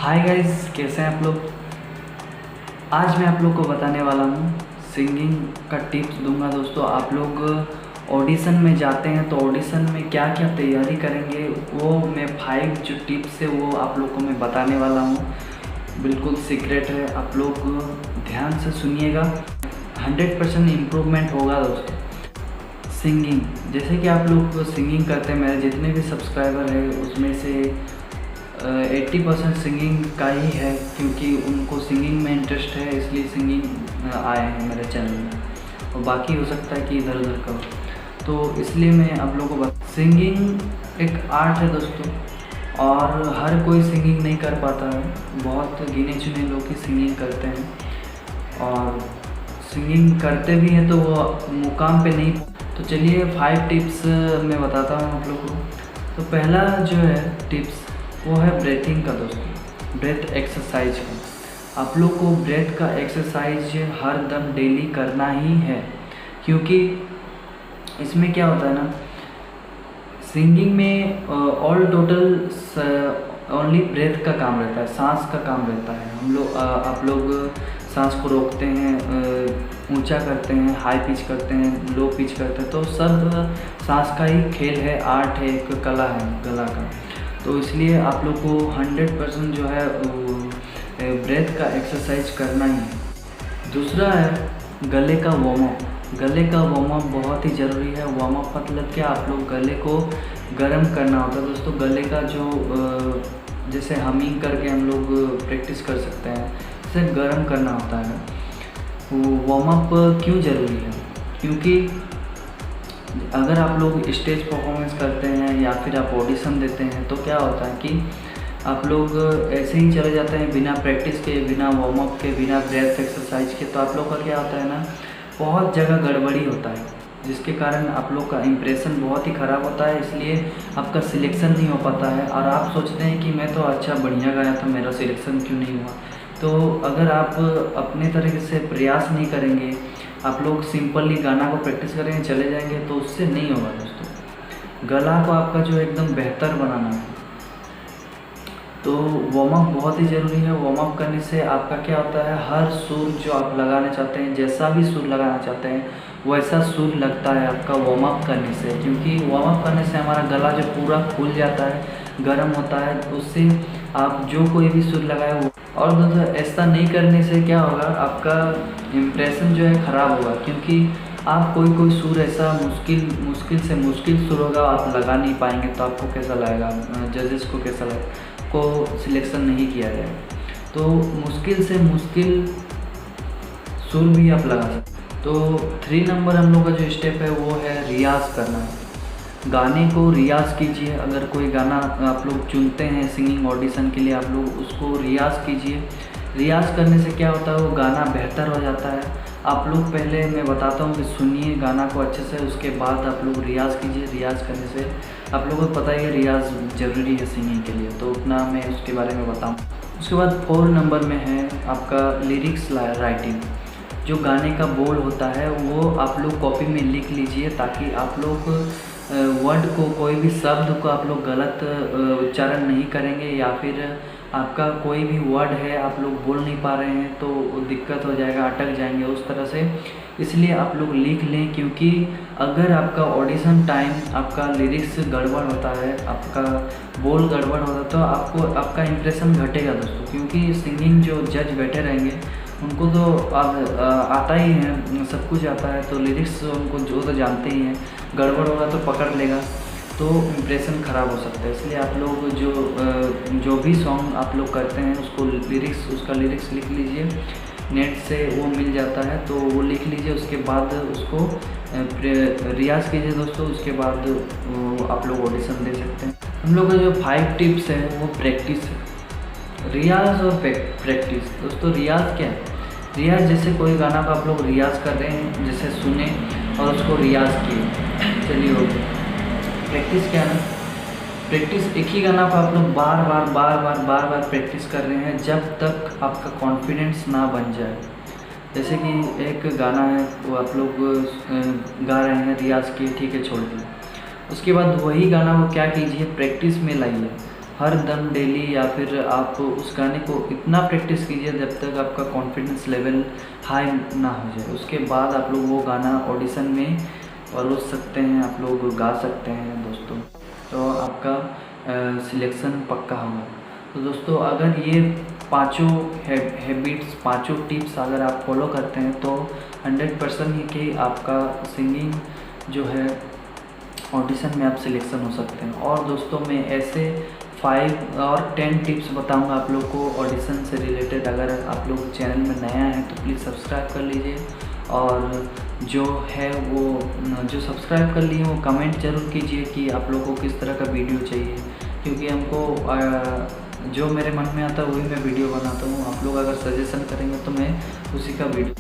Hi guys, कैसे हैं आप लोग। आज मैं आप लोग को बताने वाला हूँ सिंगिंग का टिप्स दूंगा। दोस्तों, आप लोग ऑडिशन में जाते हैं तो ऑडिशन में क्या क्या तैयारी करेंगे वो मैं 5 जो टिप्स है वो आप लोग को मैं बताने वाला हूँ। बिल्कुल सीक्रेट है, आप लोग ध्यान से सुनिएगा। 100% इम्प्रूवमेंट होगा दोस्तों। सिंगिंग, जैसे कि आप लोग सिंगिंग करते हैं, मेरे जितने भी सब्सक्राइबर हैं उसमें से 80% सिंगिंग का ही है, क्योंकि उनको सिंगिंग में इंटरेस्ट है, इसलिए सिंगिंग आए हैं मेरे चैनल में। और बाकी हो सकता है कि इधर उधर का हो, तो इसलिए मैं आप लोगों को सिंगिंग एक आर्ट है दोस्तों, और हर कोई सिंगिंग नहीं कर पाता है। बहुत गिने चुने लोग ही सिंगिंग करते हैं, और सिंगिंग करते भी हैं तो वो मुकाम पे नहीं। तो चलिए 5 टिप्स मैं बताता हूँ आप लोगों को। तो पहला जो है टिप्स वो है ब्रेथिंग का दोस्तों, ब्रेथ एक्सरसाइज का। आप लोग को ब्रेथ का एक्सरसाइज हर दम डेली करना ही है, क्योंकि इसमें क्या होता है ना, सिंगिंग में ऑल टोटल ओनली ब्रेथ का काम रहता है, सांस का काम रहता है। हम लोग आप लोग सांस को रोकते हैं, ऊंचा करते हैं, हाई पिच करते हैं, लो पिच करते हैं, तो सब सांस का ही खेल है, आर्ट है, एक कला है गला का। तो इसलिए आप लोग को 100% जो है ब्रेथ का एक्सरसाइज करना ही है। दूसरा है गले का वार्म अप। गले का वार्म अप बहुत ही ज़रूरी है। वार्म अप मतलब क्या, आप लोग गले को गर्म करना होता है दोस्तों। गले का जो जैसे हमिंग करके हम लोग प्रैक्टिस कर सकते हैं, इसे गर्म करना होता है। वार्म अप क्यों ज़रूरी है, क्योंकि अगर आप लोग स्टेज परफॉर्मेंस करते हैं या फिर आप ऑडिशन देते हैं तो क्या होता है कि आप लोग ऐसे ही चले जाते हैं बिना प्रैक्टिस के, बिना वार्म अप के, बिना ब्रेथ एक्सरसाइज के। तो आप लोग का क्या होता है ना, बहुत जगह गड़बड़ी होता है, जिसके कारण आप लोग का इम्प्रेशन बहुत ही ख़राब होता है। इसलिए आपका सिलेक्शन नहीं हो पाता है, और आप सोचते हैं कि मैं तो अच्छा बढ़िया गाया था, मेरा सिलेक्शन क्यों नहीं हुआ। तो अगर आप अपने तरीके से प्रयास नहीं करेंगे, आप लोग सिंपली गाना को प्रैक्टिस करेंगे, चले जाएंगे, तो उससे नहीं होगा दोस्तों। गला को आपका जो एकदम बेहतर बनाना है, तो वार्म अप बहुत ही ज़रूरी है। वार्म अप करने से आपका क्या होता है, हर सुर जो आप लगाना चाहते हैं, जैसा भी सुर लगाना चाहते हैं वैसा सुर लगता है आपका वार्म अप करने से। क्योंकि वार्म अप करने से हमारा गला जो पूरा खुल जाता है, गर्म होता है, उससे आप जो कोई भी सुर लगाए वो। और दोस्तों, ऐसा नहीं करने से क्या होगा, आपका इम्प्रेशन जो है ख़राब होगा, क्योंकि आप कोई सुर ऐसा मुश्किल से मुश्किल सुर होगा, आप लगा नहीं पाएंगे, तो आपको कैसा लगेगा, जजेस को कैसा लगेगा, को सिलेक्शन नहीं किया जाए। तो मुश्किल से मुश्किल सुर भी आप लगा सकते। तो 3 नंबर हम लोग का जो स्टेप है वो है रियाज़ करना। गाने को रियाज़ कीजिए। अगर कोई गाना आप लोग चुनते हैं सिंगिंग ऑडिशन के लिए, आप लोग उसको रियाज़ कीजिए। रियाज़ करने से क्या होता है, वो गाना बेहतर हो जाता है। आप लोग पहले मैं बताता हूँ कि सुनिए गाना को अच्छे से, उसके बाद आप लोग रियाज़ कीजिए। रियाज़ करने से आप लोगों को पता ही है रियाज़ ज़रूरी है सिंगिंग के लिए, तो उतना मैं उसके बारे में बताऊँ। उसके बाद 4 नंबर में है आपका लिरिक्स राइटिंग। जो गाने का बोल होता है वो आप लोग कॉपी में लिख लीजिए, ताकि आप लोग वर्ड को, कोई भी शब्द को आप लोग गलत उच्चारण नहीं करेंगे, या फिर आपका कोई भी वर्ड है आप लोग बोल नहीं पा रहे हैं तो दिक्कत हो जाएगा, अटक जाएंगे उस तरह से। इसलिए आप लोग लिख लें, क्योंकि अगर आपका ऑडिशन टाइम आपका लिरिक्स गड़बड़ होता है, आपका बोल गड़बड़ होता है, तो आपको आपका इम्प्रेशन घटेगा दोस्तों। क्योंकि सिंगिंग जो जज बैठे रहेंगे उनको तो आता ही है, सब कुछ आता है, तो लिरिक्स उनको जो तो जानते ही हैं, गड़बड़ होगा तो पकड़ लेगा, तो इम्प्रेशन ख़राब हो सकता है। इसलिए आप लोग जो भी सॉन्ग आप लोग करते हैं उसको उसका लिरिक्स लिख लीजिए। नेट से वो मिल जाता है, तो वो लिख लीजिए। उसके बाद उसको रियाज़ कीजिए दोस्तों। उसके बाद आप लोग ऑडिशन दे सकते हैं। हम लोग का जो 5 टिप्स है वो प्रैक्टिस है, रियाज़ और प्रैक्टिस। दोस्तों, रियाज़ क्या है, रियाज़ जैसे कोई गाना का आप लोग रियाज़ कर रहे हैं, जैसे सुने और उसको रियाज़ किए, चलिए हो गया। प्रैक्टिस क्या है, प्रैक्टिस एक ही गाना को आप लोग बार बार प्रैक्टिस कर रहे हैं, जब तक आपका कॉन्फिडेंस ना बन जाए। जैसे कि एक गाना है वो आप लोग गा रहे हैं, रियाज़ किए, ठीक है, छोड़ दिए। उसके बाद वही गाना को क्या कीजिए, प्रैक्टिस में लाइए। हर दम डेली या फिर आप उस गाने को इतना प्रैक्टिस कीजिए जब तक आपका कॉन्फिडेंस लेवल हाई ना हो जाए। उसके बाद आप लोग वो गाना ऑडिशन में परोस सकते हैं, आप लोग गा सकते हैं दोस्तों, तो आपका सिलेक्शन पक्का होगा। तो दोस्तों अगर ये पाँचों हैबिट्स, पाँचों टिप्स अगर आप फॉलो करते हैं तो 100% ही कि आपका सिंगिंग जो है ऑडिशन में आप सिलेक्शन हो सकते हैं। और दोस्तों मैं ऐसे 5 और 10 टिप्स बताऊंगा आप लोग को ऑडिशन से रिलेटेड। अगर आप लोग चैनल में नया है तो प्लीज़ सब्सक्राइब कर लीजिए, और जो है वो जो सब्सक्राइब कर लिए वो कमेंट ज़रूर कीजिए कि आप लोगों को किस तरह का वीडियो चाहिए, क्योंकि हमको जो मेरे मन में आता है वही मैं वीडियो बनाता हूँ। आप लोग अगर सजेशन करेंगे तो मैं उसी का वीडियो